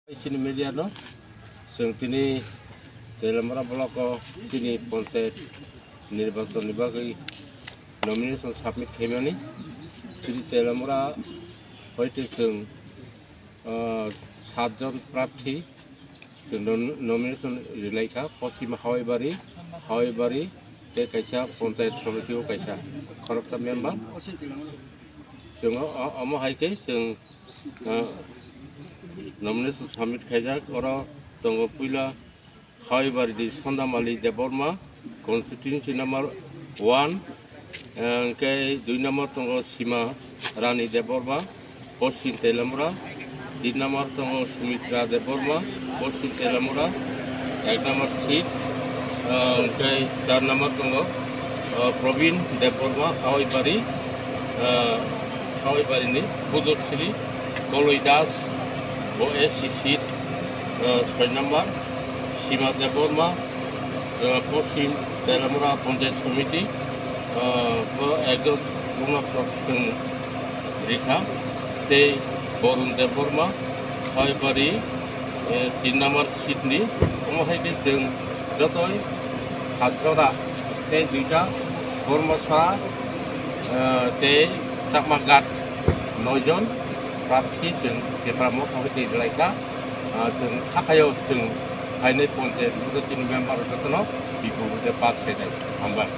Sini media no, sing sini dalam blok sini ponsel নির্বাচন বিভাগে nomination submit খাইমানি sini dalam হয়তো जों 7 জন প্রার্থী নমিনেশন রিলাইখা পশ্চিম হাওয়াইবাড়ি তে কাইসা পঞ্চায়েত সমিতিও কাইসা খরবটা মেম্বার जों अमा हाइके जों नमिनेशन साबमिट खाइजाक अरा दङ पुइला हाइबारि सन्दामालि देबबर्मा कन्स्टिट्युएन्सि नम्बर 1 के 2 नम्बर दङ सीमा रानी देबबर्मा पश्चिम तेलामुरा 3 नम्बर दङ सुमित्रा देबबर्मा पश्चिम तेलामुरा 1 नम्बर सीट के 4 नम्बर दङ प्रवीण देबबर्मा हावैबारिनि पुदश्री गलय दास ओएससी सीट 6 नम्बर सीमा देबबर्मा पश्चिम तेलामुरा पंचायत समिति एकदम रेखा ते बरुण देबबर्मा हावैबारि 3 नम्बर सीटनि अमाहायके जों जतय 7 जना ते 2टा बर्मासा ते चाकमागात 9 जन प्रार्थी जों पेपाराव थांबाय थानायलायखा जों थाखायाव जों फाइनाल पन्सायत मेम्बार जतन बिखौ पास खालामबाय हामबाय।